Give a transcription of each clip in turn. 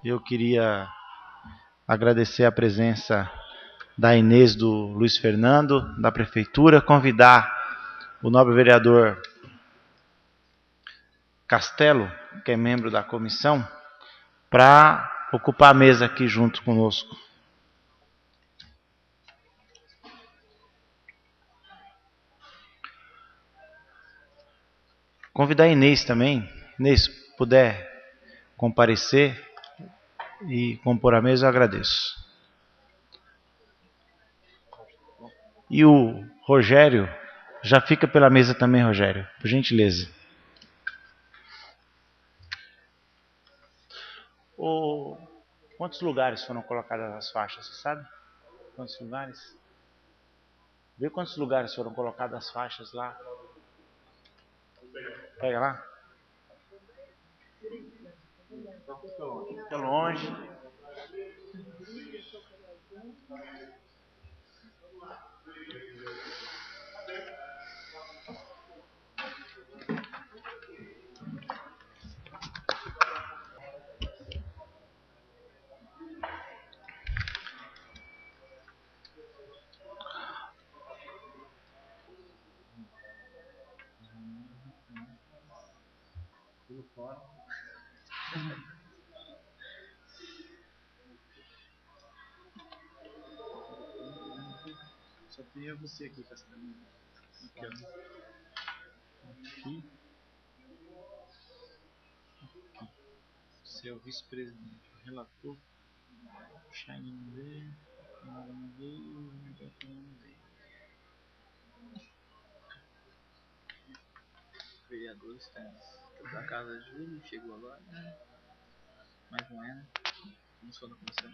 Eu queria agradecer a presença da Inês, do Luiz Fernando, da Prefeitura, convidar o nobre vereador Castelo, que é membro da comissão, para ocupar a mesa aqui junto conosco. Convidar a Inês também. Inês, se puder comparecer e compor a mesa, eu agradeço. E o Rogério, já fica pela mesa também, Rogério, por gentileza. Quantos lugares foram colocadas as faixas, você sabe? Quantos lugares? Vê quantos lugares foram colocadas as faixas lá. Pega lá. Fica longe. Só tem você aqui, Castelo. Aqui. Você é o vice-presidente, o relator. Vereador está da Casa Júlio, chegou agora, né? Mas não é, né? Não sou da comissão.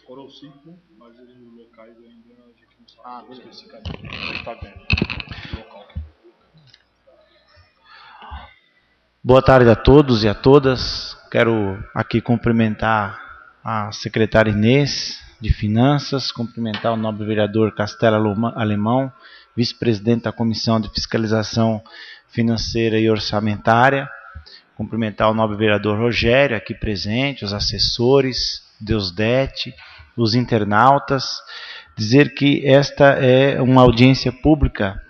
Foram 5, mas os locais ainda a gente não sabe especificamente. Está vendo o local. Boa tarde a todos e a todas. Quero aqui cumprimentar a secretária Inês de Finanças, cumprimentar o nobre vereador Castelo Alemão, vice-presidente da Comissão de Fiscalização Financeira e Orçamentária, cumprimentar o nobre vereador Rogério, aqui presente, os assessores, Deusdete, os internautas, dizer que esta é uma audiência pública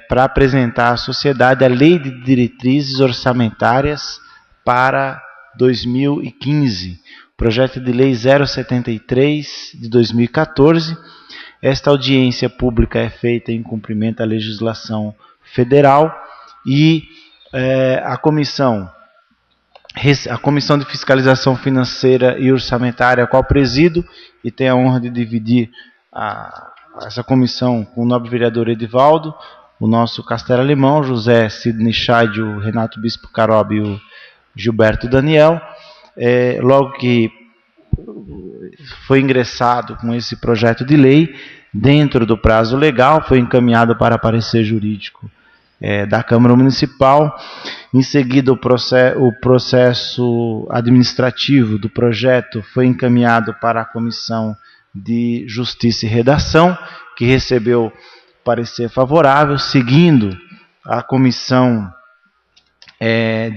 para apresentar à sociedade a Lei de Diretrizes Orçamentárias para 2015, projeto de lei 073 de 2014. Esta audiência pública é feita em cumprimento à legislação federal e a Comissão de Fiscalização Financeira e Orçamentária, a qual presido, e tenho a honra de dividir essa comissão com o nobre vereador Edivaldo, o nosso Castelo Alemão, José Sidney Scheid, o Renato Bispo Carob e o Gilberto Daniel. Logo que foi ingressado com esse projeto de lei, dentro do prazo legal, foi encaminhado para parecer jurídico da Câmara Municipal. Em seguida, o processo administrativo do projeto foi encaminhado para a Comissão de Justiça e Redação, que recebeu parecer favorável, seguindo a Comissão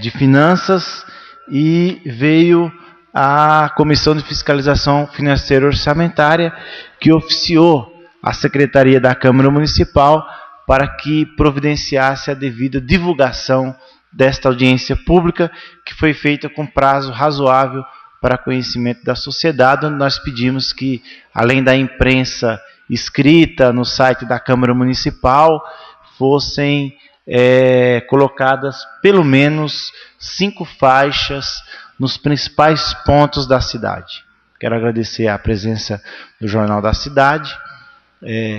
de Finanças, e veio a Comissão de Fiscalização Financeira e Orçamentária, que oficiou a Secretaria da Câmara Municipal para que providenciasse a devida divulgação desta audiência pública, que foi feita com prazo razoável para conhecimento da sociedade, onde nós pedimos que, além da imprensa escrita no site da Câmara Municipal, fossem colocadas pelo menos 5 faixas nos principais pontos da cidade. Quero agradecer a presença do Jornal da Cidade,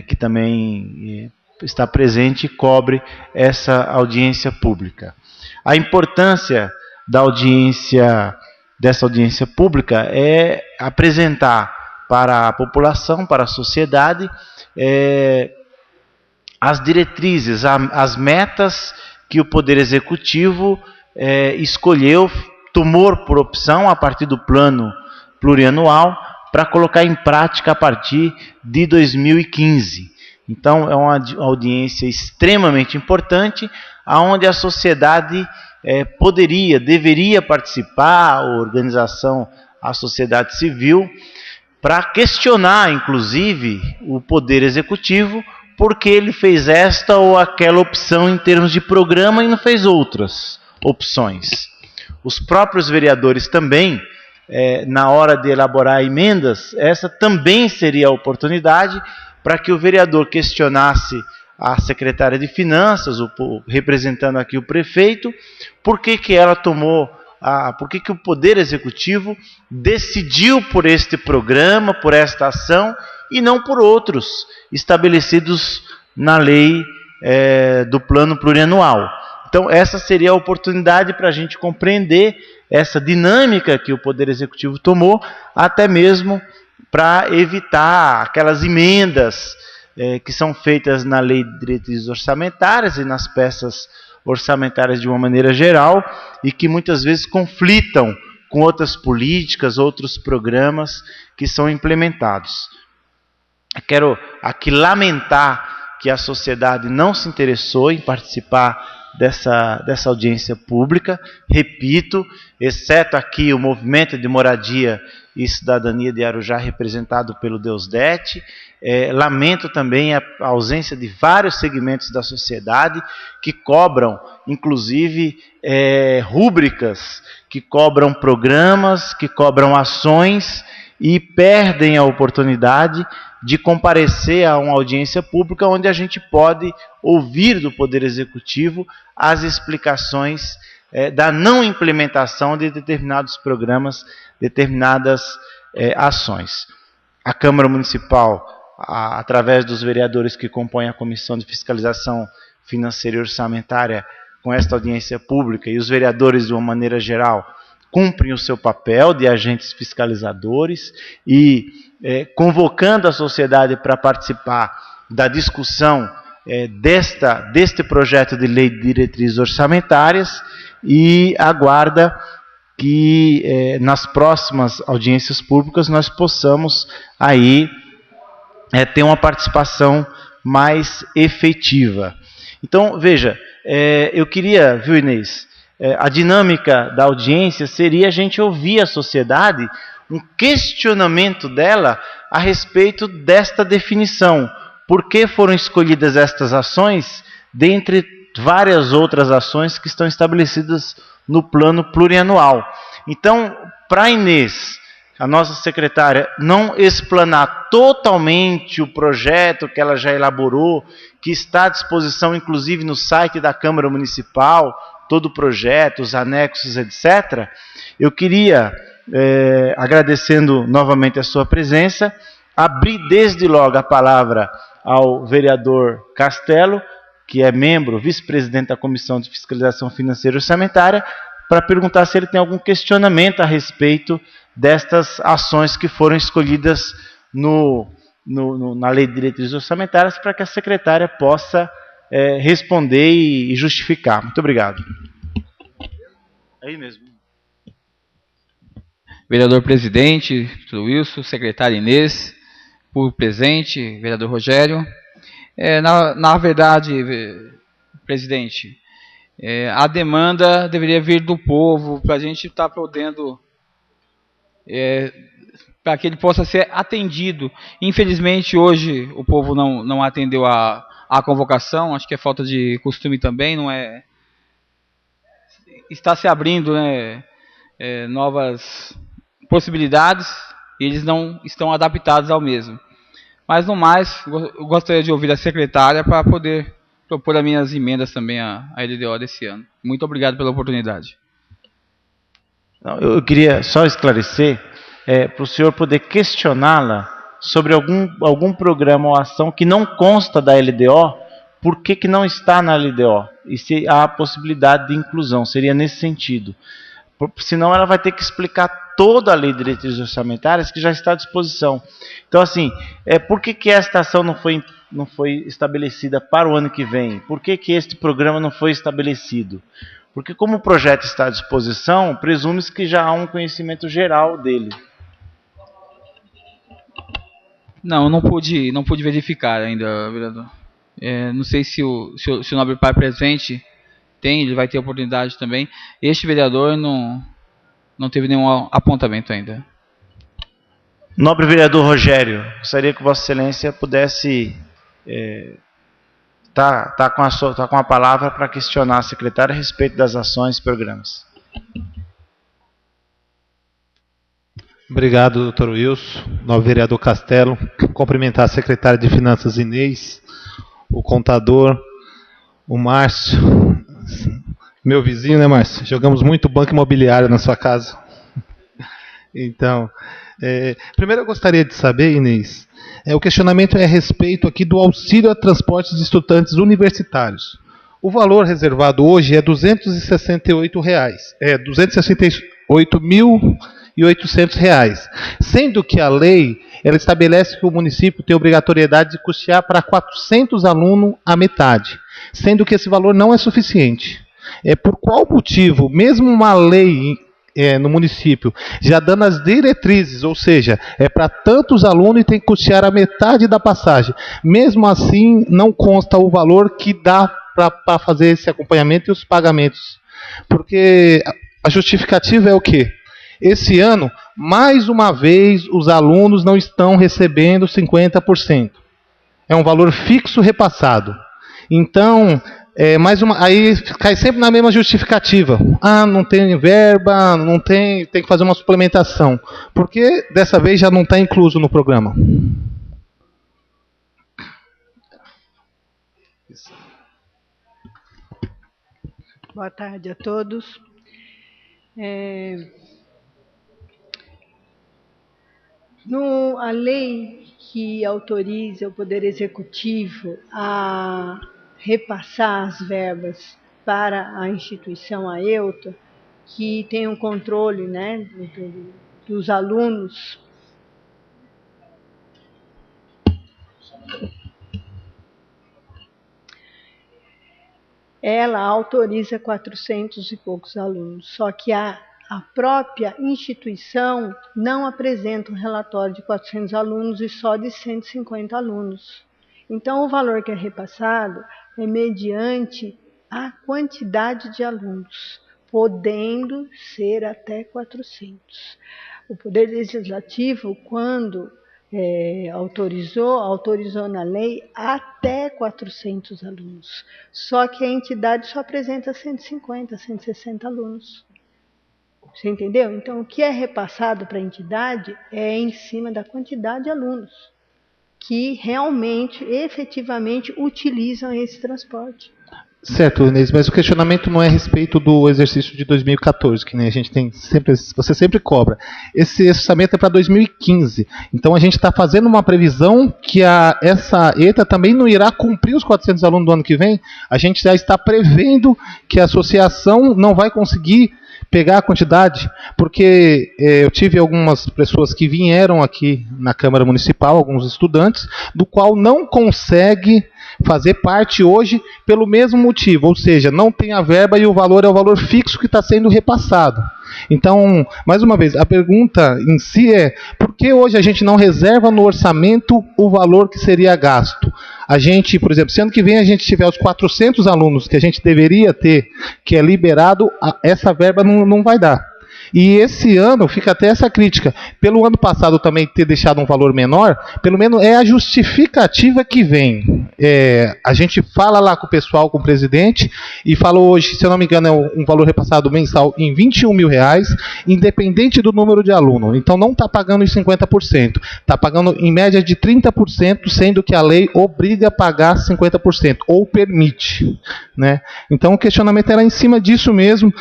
que também está presente e cobre essa audiência pública. A importância dessa audiência pública é apresentar para a população, para a sociedade, as diretrizes, as metas que o Poder Executivo escolheu, tomou por opção a partir do plano plurianual para colocar em prática a partir de 2015. Então, é uma audiência extremamente importante, onde a sociedade deveria participar, a organização, a sociedade civil, para questionar, inclusive, o Poder Executivo, porque ele fez esta ou aquela opção em termos de programa e não fez outras opções. Os próprios vereadores também, na hora de elaborar emendas, essa também seria a oportunidade para que o vereador questionasse a secretária de Finanças, representando aqui o prefeito, por que o Poder Executivo decidiu por este programa, por esta ação, e não por outros estabelecidos na lei do plano plurianual. Então, essa seria a oportunidade para a gente compreender essa dinâmica que o Poder Executivo tomou, até mesmo para evitar aquelas emendas que são feitas na Lei de Diretrizes Orçamentárias e nas peças orçamentárias de uma maneira geral, e que muitas vezes conflitam com outras políticas, outros programas que são implementados. Quero aqui lamentar que a sociedade não se interessou em participar dessa audiência pública. Repito, exceto aqui o Movimento de Moradia e Cidadania de Arujá, representado pelo Deusdete. Lamento também a ausência de vários segmentos da sociedade que cobram, inclusive, rúbricas, que cobram programas, que cobram ações, e perdem a oportunidade de comparecer a uma audiência pública onde a gente pode ouvir do Poder Executivo as explicações da não implementação de determinados programas, determinadas ações. A Câmara Municipal, através dos vereadores que compõem a Comissão de Fiscalização Financeira e Orçamentária, com esta audiência pública, e os vereadores, de uma maneira geral, cumprem o seu papel de agentes fiscalizadores e convocando a sociedade para participar da discussão deste projeto de lei de diretrizes orçamentárias, e aguarda que nas próximas audiências públicas nós possamos aí ter uma participação mais efetiva. Então, veja, eu queria, viu, Inês, a dinâmica da audiência seria a gente ouvir a sociedade, um questionamento dela a respeito desta definição. Por que foram escolhidas estas ações, dentre várias outras ações que estão estabelecidas no plano plurianual? Então, para a Inês, a nossa secretária, não explanar totalmente o projeto que ela já elaborou, que está à disposição, inclusive, no site da Câmara Municipal, todo o projeto, os anexos, etc., eu queria, agradecendo novamente a sua presença, abrir desde logo a palavra ao vereador Castelo, que é membro, vice-presidente da Comissão de Fiscalização Financeira e Orçamentária, para perguntar se ele tem algum questionamento a respeito destas ações que foram escolhidas na Lei de Diretrizes Orçamentárias, para que a secretária possa responder e justificar. Muito obrigado. Aí mesmo. Vereador presidente, Wilson, secretária Inês, por presente, vereador Rogério. Na verdade, presidente, a demanda deveria vir do povo, para a gente estar podendo, para que ele possa ser atendido. Infelizmente, hoje, o povo não atendeu a convocação, acho que é falta de costume também, não é... Está se abrindo, né, novas possibilidades, e eles não estão adaptados ao mesmo. Mas, no mais, eu gostaria de ouvir a secretária para poder propor as minhas emendas também à LDO desse ano. Muito obrigado pela oportunidade. Eu queria só esclarecer, para o senhor poder questioná-la sobre algum programa ou ação que não consta da LDO, por que não está na LDO? E se há a possibilidade de inclusão, seria nesse sentido. Senão ela vai ter que explicar toda a lei de diretrizes orçamentárias que já está à disposição. Então, assim, por que esta ação não foi estabelecida para o ano que vem? Por que este programa não foi estabelecido? Porque como o projeto está à disposição, presume-se que já há um conhecimento geral dele. Não, eu não pude verificar ainda, vereador. Não sei se o nobre pai presente ele vai ter oportunidade também. Este vereador não teve nenhum apontamento ainda. Nobre vereador Rogério, gostaria que Vossa Excelência pudesse tá com a palavra para questionar a secretária a respeito das ações e programas. Obrigado, doutor Wilson. Nobre vereador Castelo. Cumprimentar a secretária de Finanças Inês, o contador, o Márcio, meu vizinho, né, Márcio? Jogamos muito banco imobiliário na sua casa. Então, primeiro eu gostaria de saber, Inês, o questionamento é a respeito aqui do auxílio a transportes de estudantes universitários. O valor reservado hoje é R$ 268, R$ 268.800, sendo que a lei ela estabelece que o município tem obrigatoriedade de custear para 400 alunos a metade, sendo que esse valor não é suficiente. Por qual motivo, mesmo uma lei no município, já dando as diretrizes, ou seja, para tantos alunos e tem que custear a metade da passagem, mesmo assim não consta o valor que dá para fazer esse acompanhamento e os pagamentos? Porque a justificativa é o quê? Esse ano, mais uma vez, os alunos não estão recebendo 50%. É um valor fixo repassado. Então, aí cai sempre na mesma justificativa. Não tem verba, tem que fazer uma suplementação. Porque dessa vez já não está incluso no programa. Boa tarde a todos. A lei que autoriza o Poder Executivo a repassar as verbas para a instituição AEUTA, que tem um controle, né, dos alunos, ela autoriza 400 e poucos alunos, só que a própria instituição não apresenta um relatório de 400 alunos e só de 150 alunos. Então, o valor que é repassado é mediante a quantidade de alunos, podendo ser até 400. O Poder Legislativo, quando autorizou na lei até 400 alunos. Só que a entidade só apresenta 150, 160 alunos. Você entendeu? Então, o que é repassado para a entidade é em cima da quantidade de alunos que realmente, efetivamente, utilizam esse transporte. Certo, Inês, mas o questionamento não é a respeito do exercício de 2014, que nem a gente tem sempre, você sempre cobra. Esse orçamento é para 2015. Então a gente está fazendo uma previsão que essa ETA também não irá cumprir os 400 alunos do ano que vem. A gente já está prevendo que a associação não vai conseguir pegar a quantidade, porque eu tive algumas pessoas que vieram aqui na Câmara Municipal, alguns estudantes, do qual não consegue fazer parte hoje pelo mesmo motivo, ou seja, não tem a verba e o valor é o valor fixo que está sendo repassado. Então, mais uma vez, a pergunta em si é: por que hoje a gente não reserva no orçamento o valor que seria gasto? A gente, por exemplo, se ano que vem a gente tiver os 400 alunos que a gente deveria ter, que é liberado, essa verba não vai dar. E esse ano fica até essa crítica. Pelo ano passado também ter deixado um valor menor, pelo menos é a justificativa que vem. A gente fala lá com o pessoal, com o presidente, e falou hoje, se eu não me engano, é um valor repassado mensal em R$21 mil, independente do número de aluno. Então não está pagando em 50%, está pagando em média de 30%, sendo que a lei obriga a pagar 50%, ou permite, né? Então o questionamento era em cima disso mesmo.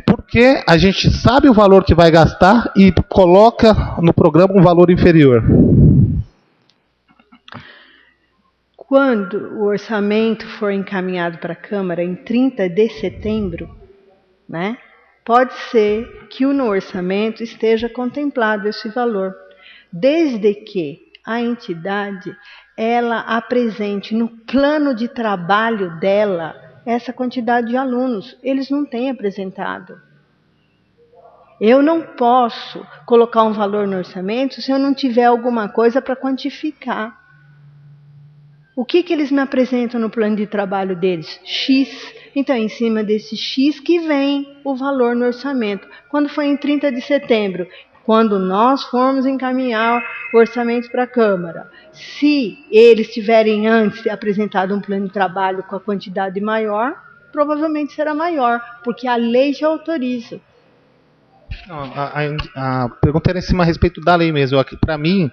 Porque a gente sabe o valor que vai gastar e coloca no programa um valor inferior. Quando o orçamento for encaminhado para a Câmara em 30 de setembro, né, pode ser que no orçamento esteja contemplado esse valor, desde que a entidade ela apresente no plano de trabalho dela essa quantidade de alunos. Eles não têm apresentado. Eu não posso colocar um valor no orçamento se eu não tiver alguma coisa para quantificar. O que eles me apresentam no plano de trabalho deles? X. Então, é em cima desse X que vem o valor no orçamento. Quando foi em 30 de setembro, quando nós formos encaminhar o orçamento para a Câmara, se eles tiverem antes apresentado um plano de trabalho com a quantidade maior, provavelmente será maior, porque a lei já autoriza. A pergunta era em cima a respeito da lei mesmo. Para mim,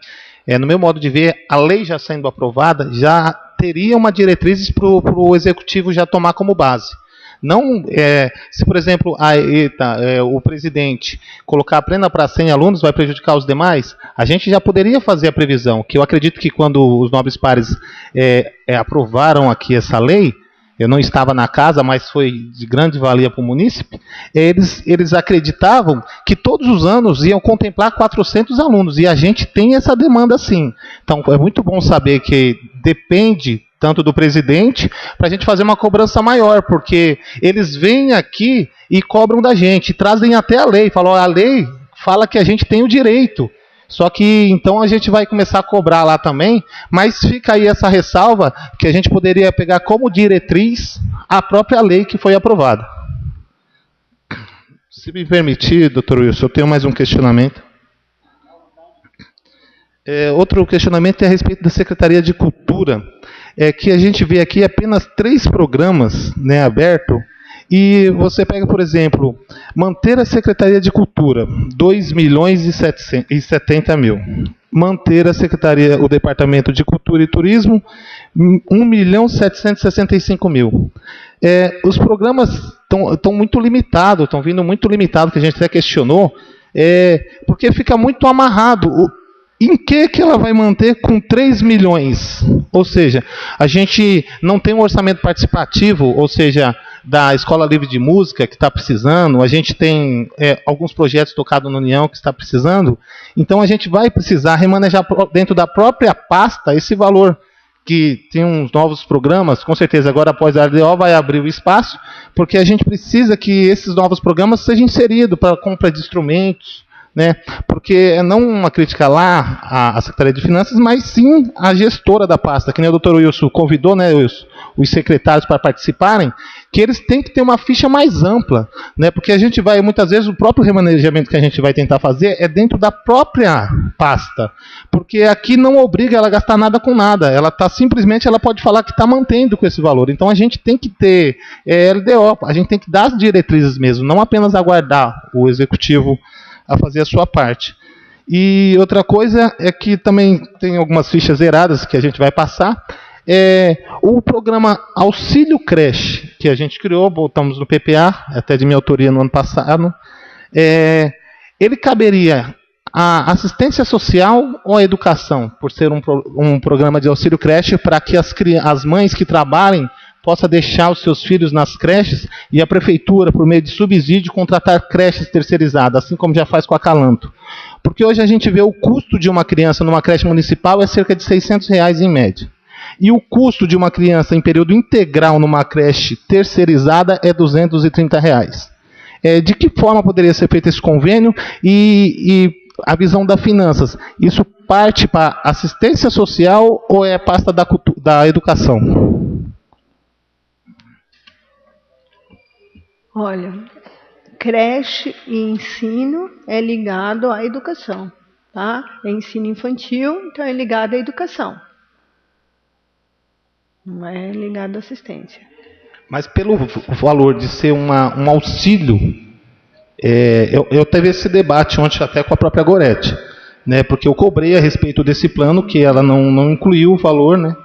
no meu modo de ver, a lei já sendo aprovada, já teria uma diretriz para o Executivo já tomar como base. Não, se por exemplo o presidente colocar a plena para 100 alunos vai prejudicar os demais, a gente já poderia fazer a previsão, que eu acredito que quando os nobres pares aprovaram aqui essa lei, eu não estava na casa, mas foi de grande valia para o munícipe, eles acreditavam que todos os anos iam contemplar 400 alunos, e a gente tem essa demanda sim. Então é muito bom saber que depende tanto do presidente, para a gente fazer uma cobrança maior, porque eles vêm aqui e cobram da gente, trazem até a lei, falam, a lei fala que a gente tem o direito, só que então a gente vai começar a cobrar lá também, mas fica aí essa ressalva, que a gente poderia pegar como diretriz a própria lei que foi aprovada. Se me permitir, doutor Wilson, eu tenho mais um questionamento. Outro questionamento é a respeito da Secretaria de Cultura, que a gente vê aqui apenas 3 programas, né, abertos, e você pega, por exemplo, manter a Secretaria de Cultura, 2.770.000. Manter a Secretaria, o Departamento de Cultura e Turismo, 1.765.000. Os programas estão muito limitados, estão vindo muito limitados, que a gente até questionou, porque fica muito amarrado. Em que ela vai manter com 3 milhões? Ou seja, a gente não tem um orçamento participativo, ou seja, da Escola Livre de Música, que está precisando, a gente tem alguns projetos tocados na União que está precisando, então a gente vai precisar remanejar dentro da própria pasta esse valor, que tem uns novos programas, com certeza agora após a RDO vai abrir o espaço, porque a gente precisa que esses novos programas sejam inseridos para compra de instrumentos, né? Porque não uma crítica lá à Secretaria de Finanças, mas sim à gestora da pasta, que nem o doutor Wilson convidou, né, Wilson, os secretários para participarem, que eles têm que ter uma ficha mais ampla, né? Porque a gente vai, muitas vezes, o próprio remanejamento que a gente vai tentar fazer é dentro da própria pasta, porque aqui não obriga ela a gastar nada com nada, ela simplesmente ela pode falar que está mantendo com esse valor, então a gente tem que ter LDO, a gente tem que dar as diretrizes mesmo, não apenas aguardar o Executivo a fazer a sua parte. E outra coisa é que também tem algumas fichas zeradas que a gente vai passar. O programa Auxílio Creche, que a gente criou, voltamos no PPA, até de minha autoria no ano passado, ele caberia a assistência social ou a educação, por ser um programa de auxílio creche, para que as mães que trabalhem possa deixar os seus filhos nas creches e a prefeitura, por meio de subsídio, contratar creches terceirizadas, assim como já faz com a Calanto. Porque hoje a gente vê o custo de uma criança numa creche municipal é cerca de R$600 em média. E o custo de uma criança em período integral numa creche terceirizada é R$ 230. De que forma poderia ser feito esse convênio e a visão das finanças? Isso parte para assistência social ou é pasta da educação? Olha, creche e ensino é ligado à educação, tá? É ensino infantil, então é ligado à educação. Não é ligado à assistência. Mas pelo valor de ser um auxílio, eu teve esse debate ontem até com a própria Gorete, né? Porque eu cobrei a respeito desse plano, que ela não incluiu o valor, né?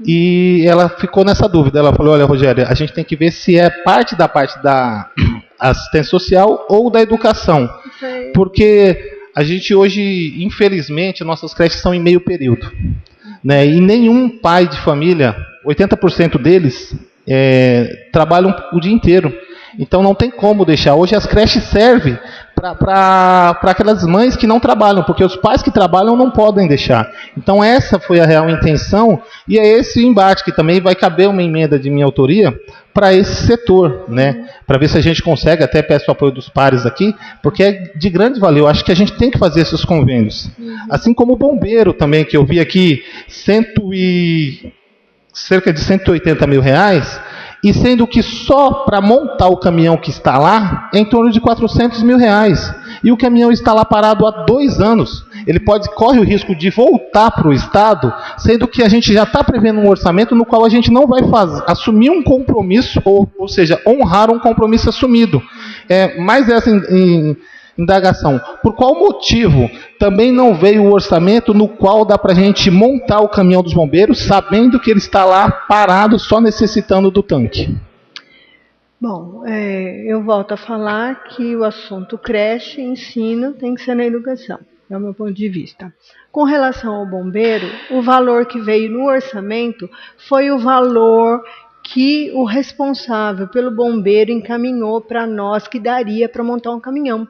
E ela ficou nessa dúvida. Ela falou: olha, Rogério, a gente tem que ver se é parte da assistência social ou da educação. Porque a gente hoje, infelizmente, nossas creches são em meio período, né? E nenhum pai de família, 80% deles, trabalham o dia inteiro. Então não tem como deixar. Hoje as creches servem para aquelas mães que não trabalham, porque os pais que trabalham não podem deixar. Então essa foi a real intenção, e é esse embate que também vai caber uma emenda de minha autoria para esse setor, né? Para ver se a gente consegue, até peço o apoio dos pares aqui, porque é de grande valor. Eu acho que a gente tem que fazer esses convênios. Assim como o bombeiro também, que eu vi aqui, cerca de 180 mil reais, e sendo que só para montar o caminhão que está lá, é em torno de 400 mil reais. E o caminhão está lá parado há 2 anos. Ele corre o risco de voltar para o Estado, sendo que a gente já está prevendo um orçamento no qual a gente não vai assumir um compromisso, ou seja, honrar um compromisso assumido. Mas essa indagação: por qual motivo também não veio o orçamento no qual dá para a gente montar o caminhão dos bombeiros, sabendo que ele está lá parado, só necessitando do tanque? Bom, eu volto a falar que o assunto creche e ensino tem que ser na educação, é o meu ponto de vista. Com relação ao bombeiro, o valor que veio no orçamento foi o valor que o responsável pelo bombeiro encaminhou para nós, que daria para montar um caminhão.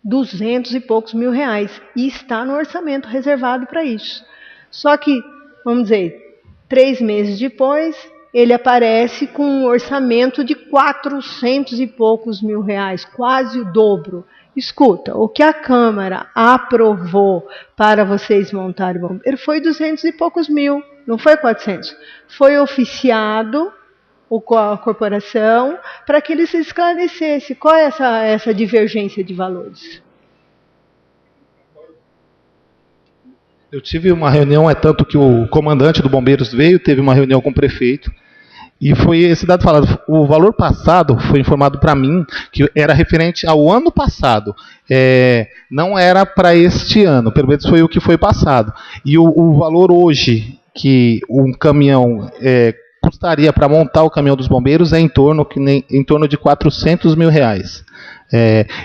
200 e poucos mil reais. E está no orçamento reservado para isso. Só que, vamos dizer, 3 meses depois, ele aparece com um orçamento de 400 e poucos mil reais, quase o dobro. Escuta, o que a Câmara aprovou para vocês montarem o bombeiro foi 200 e poucos mil, não foi 400. Foi oficiado a corporação para que ele se esclarecesse qual é essa divergência de valores. Eu tive uma reunião, tanto que o comandante do Bombeiros veio, teve uma reunião com o prefeito, e foi esse dado falado. O valor passado foi informado para mim que era referente ao ano passado, não era para este ano, pelo menos foi o que foi passado. E o valor hoje que um caminhão custaria para montar o caminhão dos bombeiros é em torno de 400 mil reais.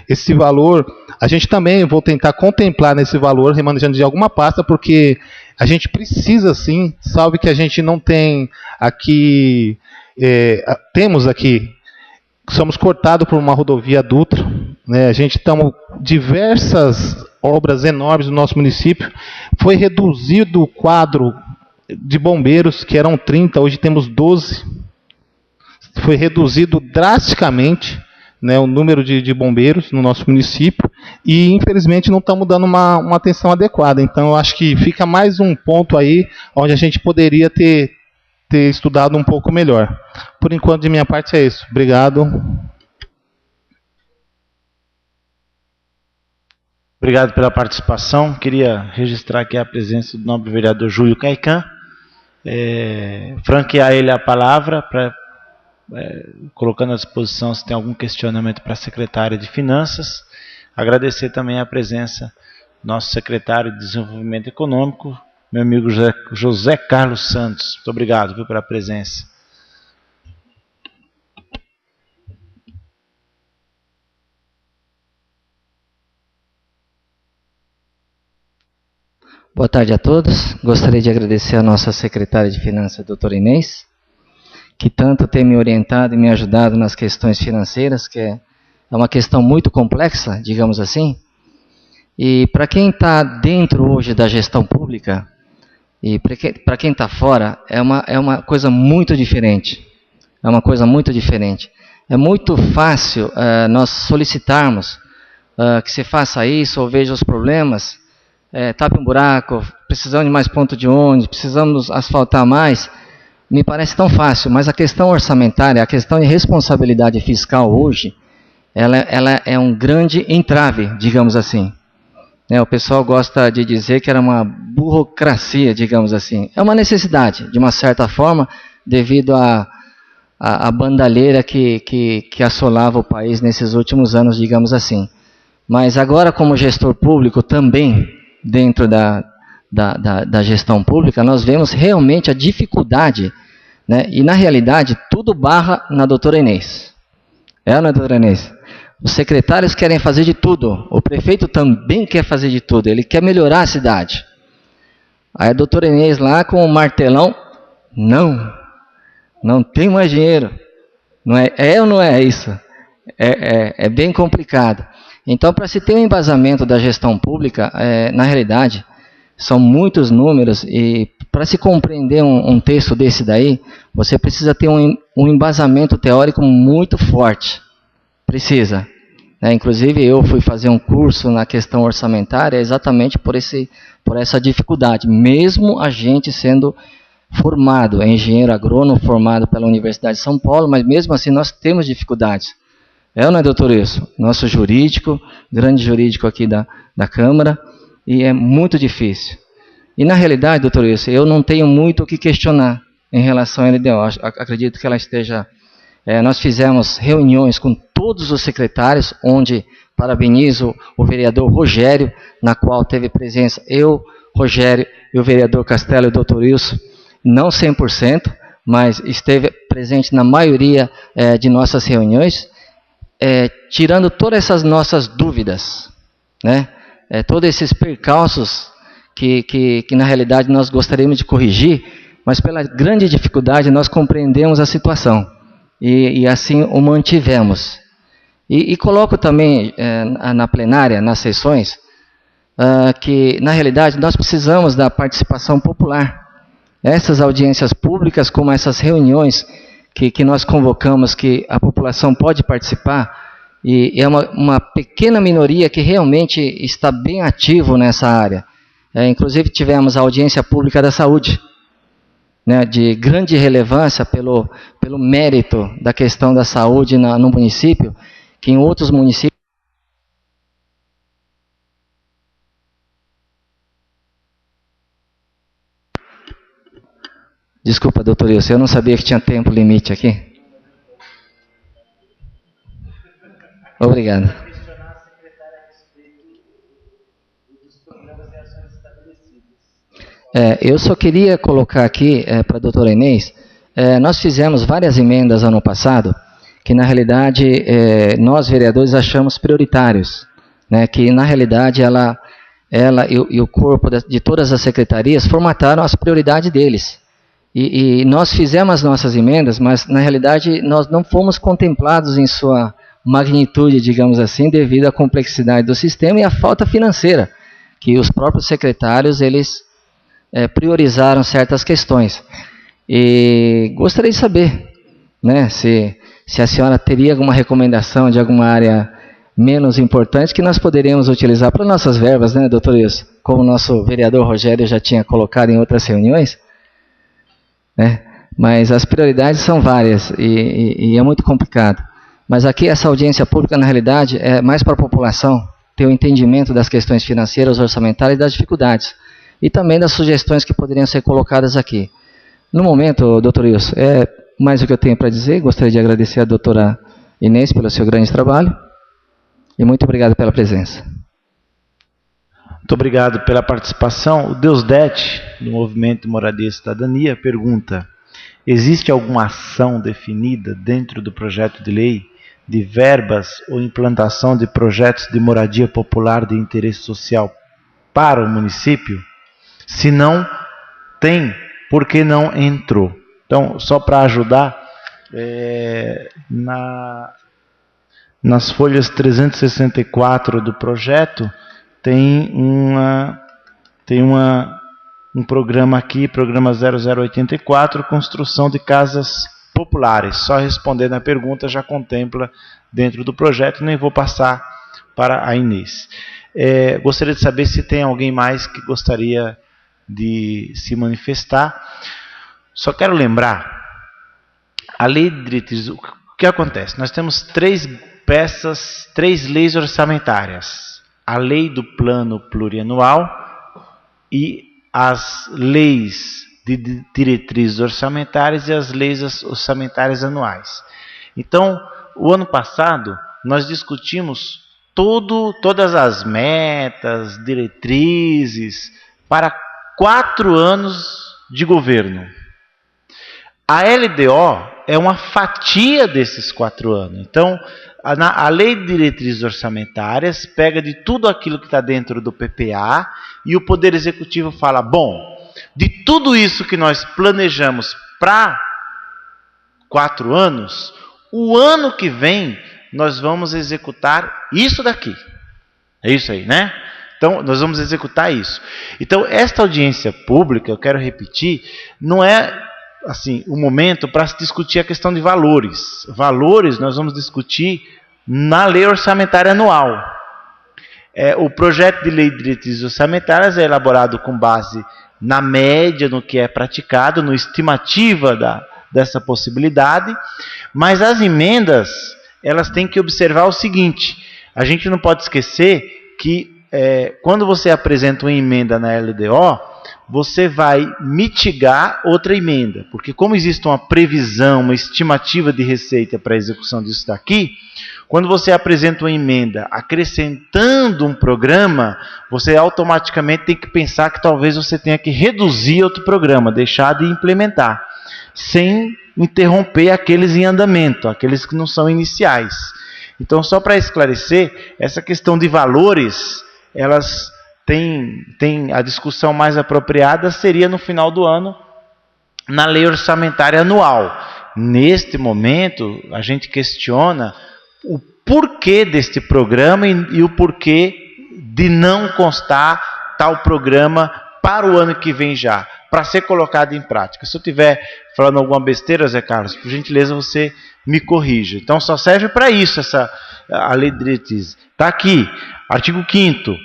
Esse valor, a gente também vou tentar contemplar nesse valor, remanejando de alguma pasta, porque a gente precisa sim, salve que a gente não tem aqui, temos aqui, somos cortados por uma rodovia Dutra, né? A gente tem diversas obras enormes no nosso município, foi reduzido o quadro de bombeiros, que eram 30, hoje temos 12. Foi reduzido drasticamente, né, o número de bombeiros no nosso município, e infelizmente não estamos dando uma atenção adequada. Então eu acho que fica mais um ponto aí onde a gente poderia ter estudado um pouco melhor. Por enquanto, de minha parte é isso. Obrigado. Obrigado pela participação. Queria registrar aqui a presença do nobre vereador Júlio Caican, franquear ele a palavra, colocando à disposição se tem algum questionamento para a secretária de Finanças. Agradecer também a presença do nosso secretário de Desenvolvimento Econômico, meu amigo José Carlos Santos. Muito obrigado pela presença. Boa tarde a todos. Gostaria de agradecer a nossa secretária de Finanças, doutora Inês, que tanto tem me orientado e me ajudado nas questões financeiras, que é uma questão muito complexa, digamos assim. E para quem está dentro hoje da gestão pública, E para quem está fora, é uma coisa muito diferente. É uma coisa muito diferente. É muito fácil nós solicitarmos que se faça isso, ou veja os problemas, tape um buraco, precisamos de mais ponto de ônibus, precisamos asfaltar mais. Me parece tão fácil, mas a questão orçamentária, a questão de responsabilidade fiscal hoje, ela é um grande entrave, digamos assim. O pessoal gosta de dizer que era uma burocracia, digamos assim. É uma necessidade, de uma certa forma, devido à bandalheira que assolava o país nesses últimos anos, digamos assim. Mas agora, como gestor público, também dentro da gestão pública, nós vemos realmente a dificuldade, né? E na realidade, tudo barra na doutora Inês. Ou não é, doutora Inês? Os secretários querem fazer de tudo, o prefeito também quer fazer de tudo, ele quer melhorar a cidade. Aí a doutora Inês lá com o martelão, não tem mais dinheiro. Não é ou não é isso? É bem complicado. Então, para se ter um embasamento da gestão pública, na realidade, são muitos números, e para se compreender um texto desse daí, você precisa ter um embasamento teórico muito forte. Precisa. Inclusive, eu fui fazer um curso na questão orçamentária exatamente por essa dificuldade. Mesmo a gente sendo formado, engenheiro agrônomo formado pela Universidade de São Paulo, mas mesmo assim nós temos dificuldades. Ou não é, doutor Wilson? Nosso jurídico, grande jurídico aqui da Câmara, e é muito difícil. E na realidade, doutor Wilson, eu não tenho muito o que questionar em relação à LDO. Acredito que ela esteja... nós fizemos reuniões com todos os secretários, onde parabenizo o vereador Rogério, na qual teve presença eu, Rogério e o vereador Castelo e o doutor Wilson, não 100%, mas esteve presente na maioria de nossas reuniões, tirando todas essas nossas dúvidas, né? Todos esses percalços que na realidade nós gostaríamos de corrigir, mas pela grande dificuldade nós compreendemos a situação. E assim o mantivemos. E coloco também na plenária, nas sessões, que na realidade nós precisamos da participação popular. Essas audiências públicas, como essas reuniões que nós convocamos, que a população pode participar, e é uma pequena minoria que realmente está bem ativo nessa área. Inclusive tivemos a audiência pública da saúde, né, de grande relevância pelo mérito da questão da saúde no município, que em outros municípios... Desculpa, doutor Wilson, eu não sabia que tinha tempo limite aqui. Obrigado. Eu só queria colocar aqui para a doutora Inês, nós fizemos várias emendas ano passado, que na realidade nós vereadores achamos prioritários, né, que na realidade ela e o corpo de todas as secretarias formataram as prioridades deles. E nós fizemos as nossas emendas, mas na realidade nós não fomos contemplados em sua magnitude, digamos assim, devido à complexidade do sistema e à falta financeira, que os próprios secretários, eles priorizaram certas questões. E gostaria de saber, né, se a senhora teria alguma recomendação de alguma área menos importante que nós poderíamos utilizar para nossas verbas, né, doutor Wilson? Como o nosso vereador Rogério já tinha colocado em outras reuniões, né? Mas as prioridades são várias e é muito complicado. Mas aqui essa audiência pública, na realidade, é mais para a população ter o entendimento das questões financeiras, orçamentárias e das dificuldades. E também das sugestões que poderiam ser colocadas aqui. No momento, doutor Wilson, é mais o que eu tenho para dizer. Gostaria de agradecer a doutora Inês pelo seu grande trabalho. E muito obrigado pela presença. Muito obrigado pela participação. O Deusdete, do Movimento Moradia e Cidadania, pergunta: existe alguma ação definida dentro do projeto de lei de verbas ou implantação de projetos de moradia popular de interesse social para o município? Se não tem, por que não entrou? Então, só para ajudar, nas folhas 364 do projeto, tem um programa aqui, programa 0084, construção de casas populares. Só respondendo a pergunta já contempla dentro do projeto, nem vou passar para a Inês. Gostaria de saber se tem alguém mais que gostaria de se manifestar. Só quero lembrar, a lei de diretrizes, o que acontece? Nós temos três leis orçamentárias. A lei do plano plurianual e as leis de diretrizes orçamentárias e as leis orçamentárias anuais. Então, o ano passado, nós discutimos todas as metas, diretrizes para 4 anos de governo. A LDO é uma fatia desses 4 anos. Então, a lei de diretrizes orçamentárias pega de tudo aquilo que está dentro do PPA e o Poder Executivo fala, bom, de tudo isso que nós planejamos para 4 anos, o ano que vem nós vamos executar isso daqui. É isso aí, né? Então, nós vamos executar isso. Então, esta audiência pública, eu quero repetir, não é assim, o momento para se discutir a questão de valores. Valores nós vamos discutir na lei orçamentária anual. O projeto de lei de diretrizes orçamentárias é elaborado com base na média, no que é praticado, no estimativa dessa possibilidade, mas as emendas, elas têm que observar o seguinte, a gente não pode esquecer que quando você apresenta uma emenda na LDO, você vai mitigar outra emenda, porque como existe uma previsão, uma estimativa de receita para a execução disso daqui, quando você apresenta uma emenda acrescentando um programa, você automaticamente tem que pensar que talvez você tenha que reduzir outro programa, deixar de implementar, sem interromper aqueles em andamento, aqueles que não são iniciais. Então, só para esclarecer, essa questão de valores, elas têm a discussão mais apropriada seria no final do ano, na lei orçamentária anual. Neste momento, a gente questiona o porquê deste programa e o porquê de não constar tal programa para o ano que vem já, para ser colocado em prática. Se eu estiver falando alguma besteira, Zé Carlos, por gentileza você me corrija. Então só serve para isso a lei de diretrizes. Está aqui, artigo 5º,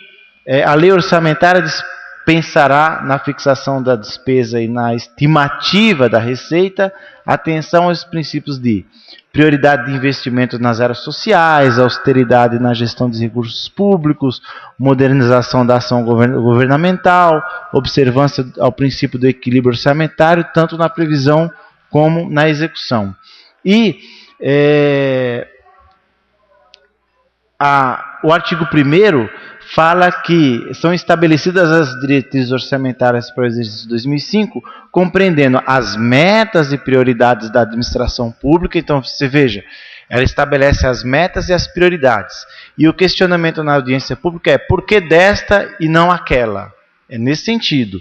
a lei orçamentária dispensará na fixação da despesa e na estimativa da receita atenção aos princípios de prioridade de investimento nas áreas sociais, austeridade na gestão dos recursos públicos, modernização da ação governamental, observância ao princípio do equilíbrio orçamentário, tanto na previsão como na execução. E o artigo 1º fala que são estabelecidas as diretrizes orçamentárias para o exercício 2005, compreendendo as metas e prioridades da administração pública. Então, você veja, ela estabelece as metas e as prioridades. E o questionamento na audiência pública é, por que desta e não aquela? É nesse sentido.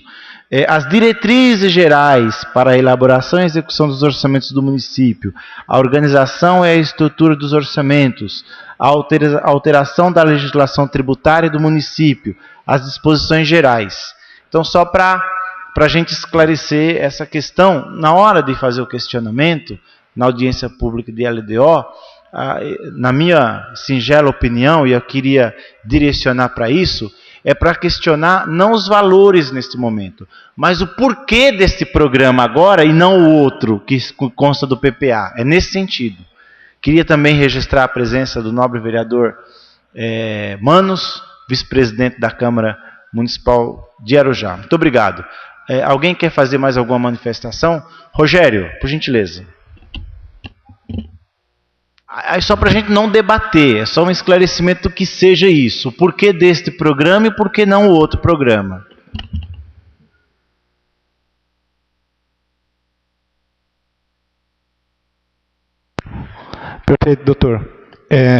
As diretrizes gerais para a elaboração e execução dos orçamentos do município, a organização e a estrutura dos orçamentos, a alteração da legislação tributária do município, as disposições gerais. Então, só para a gente esclarecer essa questão, na hora de fazer o questionamento, na audiência pública de LDO, na minha singela opinião, e eu queria direcionar para isso, é para questionar não os valores neste momento, mas o porquê deste programa agora e não o outro que consta do PPA. É nesse sentido. Queria também registrar a presença do nobre vereador Manos, vice-presidente da Câmara Municipal de Arujá. Muito obrigado. Alguém quer fazer mais alguma manifestação? Rogério, por gentileza. Só para a gente não debater, é só um esclarecimento do que seja isso. O porquê deste programa e por que não o outro programa. Perfeito, doutor.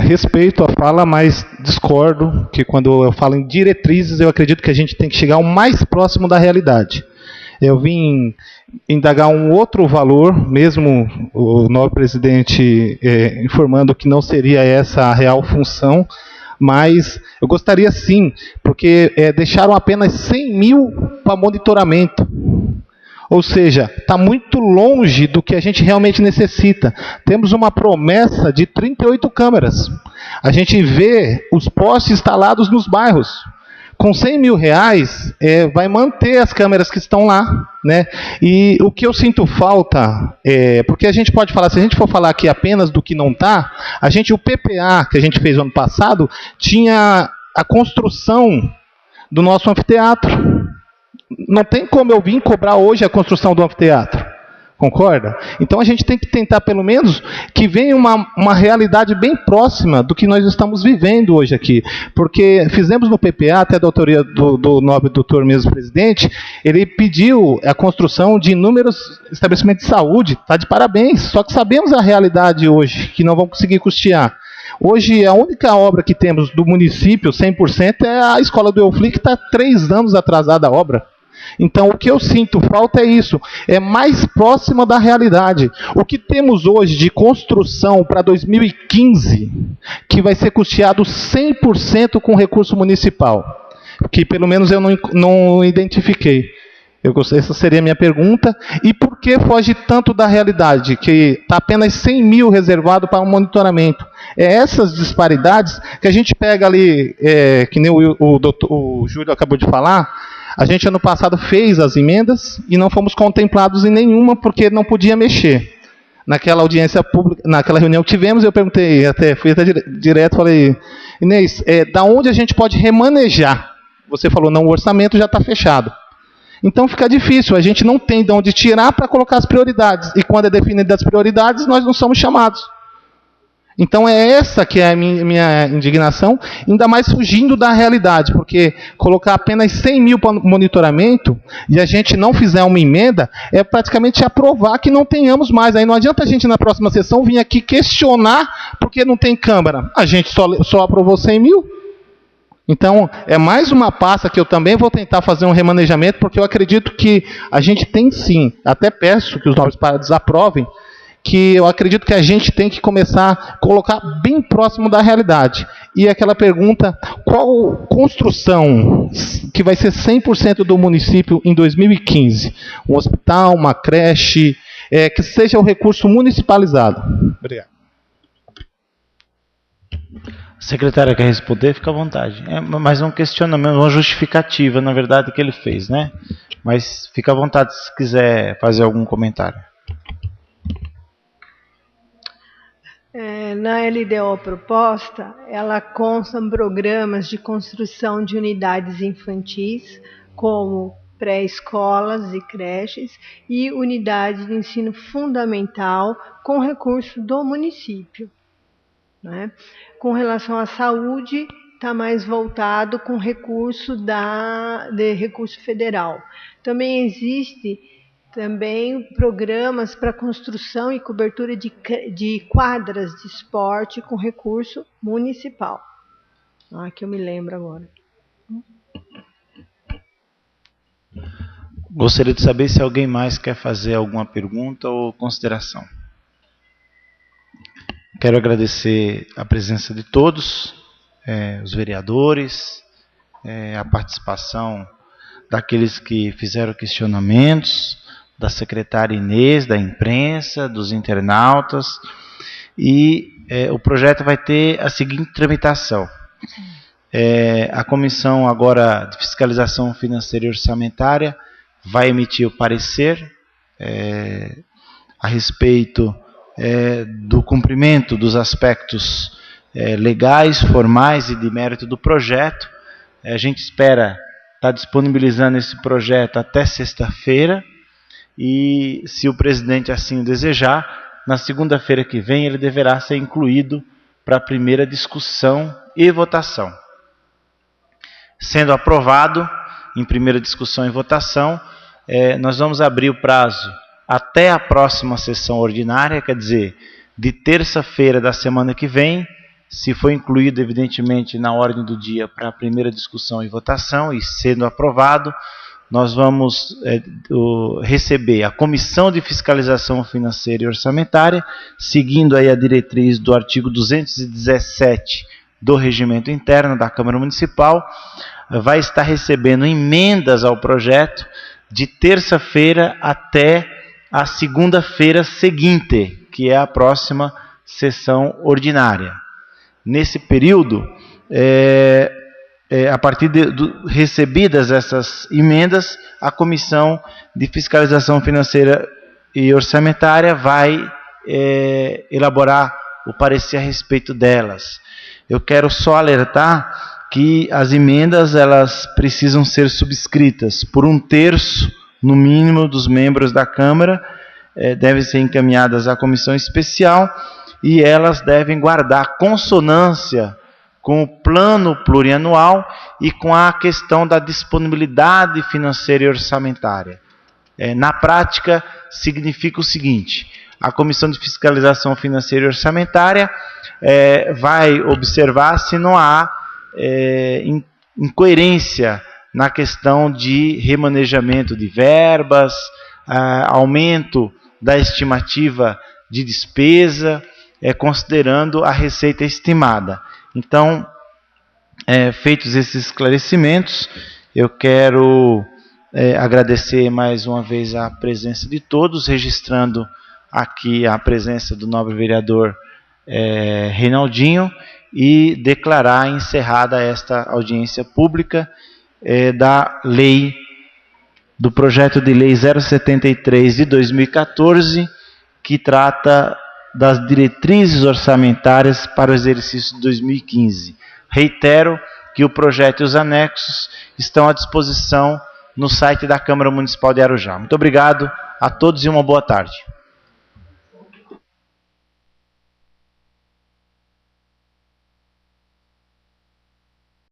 Respeito a fala, mas discordo que quando eu falo em diretrizes, eu acredito que a gente tem que chegar o mais próximo da realidade. Eu vim indagar um outro valor, mesmo o novo presidente informando que não seria essa a real função, Mas eu gostaria sim, porque deixaram apenas 100 mil para monitoramento. Ou seja, está muito longe do que a gente realmente necessita. Temos uma promessa de 38 câmeras. A gente vê os postes instalados nos bairros. Com 100 mil reais, vai manter as câmeras que estão lá, né? E o que eu sinto falta, porque a gente pode falar, se a gente for falar aqui apenas do que não está, o PPA que a gente fez ano passado, tinha a construção do nosso anfiteatro. Não tem como eu vir cobrar hoje a construção do anfiteatro. Concorda? Então a gente tem que tentar, pelo menos, que venha uma realidade bem próxima do que nós estamos vivendo hoje aqui. Porque fizemos no PPA, até da autoria do nobre doutor mesmo presidente, ele pediu a construção de inúmeros estabelecimentos de saúde. Está de parabéns. Só que sabemos a realidade hoje, que não vão conseguir custear. Hoje, a única obra que temos do município, 100%, é a escola do Eufli, que está 3 anos atrasada a obra. Então, o que eu sinto falta é isso, é mais próxima da realidade. O que temos hoje de construção para 2015, que vai ser custeado 100% com recurso municipal, que pelo menos eu não identifiquei. Essa seria a minha pergunta. E por que foge tanto da realidade, que está apenas 100 mil reservado para o monitoramento? É essas disparidades que a gente pega ali, que nem o Júlio acabou de falar. A gente, ano passado, fez as emendas e não fomos contemplados em nenhuma porque não podia mexer. Naquela audiência pública, naquela reunião que tivemos, eu perguntei, fui até direto, falei, Inês, da onde a gente pode remanejar? Você falou, não, o orçamento já está fechado. Então fica difícil, a gente não tem de onde tirar para colocar as prioridades. E quando é definidas as prioridades, nós não somos chamados. Então é essa que é a minha indignação, ainda mais fugindo da realidade, porque colocar apenas 100 mil para monitoramento e a gente não fizer uma emenda, é praticamente aprovar que não tenhamos mais. Aí não adianta a gente na próxima sessão vir aqui questionar porque não tem Câmara. A gente só aprovou 100 mil. Então é mais uma pasta que eu também vou tentar fazer um remanejamento, porque eu acredito que a gente tem sim, até peço que os nobres parados aprovem, que eu acredito que a gente tem que começar a colocar bem próximo da realidade. E aquela pergunta, qual construção que vai ser 100% do município em 2015? Um hospital, uma creche, que seja o recurso municipalizado. Obrigado. Secretária, quer responder? Fica à vontade. Mais um questionamento, uma justificativa, na verdade, que ele fez, né? Mas fica à vontade se quiser fazer algum comentário. Na LDO proposta, ela consta programas de construção de unidades infantis, como pré-escolas e creches, e unidade de ensino fundamental com recurso do município, né? Com relação à saúde, está mais voltado com recurso de recurso federal. Também existe programas para construção e cobertura de quadras de esporte com recurso municipal. Que eu me lembro agora. Gostaria de saber se alguém mais quer fazer alguma pergunta ou consideração. Quero agradecer a presença de todos, os vereadores, a participação daqueles que fizeram questionamentos, da secretária Inês, da imprensa, dos internautas. E o projeto vai ter a seguinte tramitação. A comissão agora de fiscalização financeira e orçamentária vai emitir o parecer a respeito do cumprimento dos aspectos legais, formais e de mérito do projeto. A gente espera estar disponibilizando esse projeto até sexta-feira e, se o presidente assim o desejar, na segunda-feira que vem ele deverá ser incluído para a primeira discussão e votação. Sendo aprovado em primeira discussão e votação, nós vamos abrir o prazo até a próxima sessão ordinária, quer dizer, de terça-feira da semana que vem, se for incluído, evidentemente, na ordem do dia para a primeira discussão e votação, e sendo aprovado, nós vamos receber a Comissão de Fiscalização Financeira e Orçamentária, seguindo aí a diretriz do artigo 217 do regimento interno da Câmara Municipal, vai estar recebendo emendas ao projeto de terça-feira até a segunda-feira seguinte, que é a próxima sessão ordinária. Nesse período, a partir de recebidas essas emendas, a Comissão de Fiscalização Financeira e Orçamentária vai elaborar o parecer a respeito delas. Eu quero só alertar que as emendas elas precisam ser subscritas por 1/3, no mínimo, dos membros da Câmara, devem ser encaminhadas à comissão especial e elas devem guardar consonância com o plano plurianual e com a questão da disponibilidade financeira e orçamentária. Na prática, significa o seguinte: a Comissão de Fiscalização Financeira e Orçamentária vai observar se não há incoerência na questão de remanejamento de verbas, aumento da estimativa de despesa, considerando a receita estimada. Então, feitos esses esclarecimentos, eu quero agradecer mais uma vez a presença de todos, registrando aqui a presença do nobre vereador Reinaldinho, e declarar encerrada esta audiência pública do projeto de lei 073 de 2014, que trata das diretrizes orçamentárias para o exercício de 2015. Reitero que o projeto e os anexos estão à disposição no site da Câmara Municipal de Arujá. Muito obrigado a todos e uma boa tarde.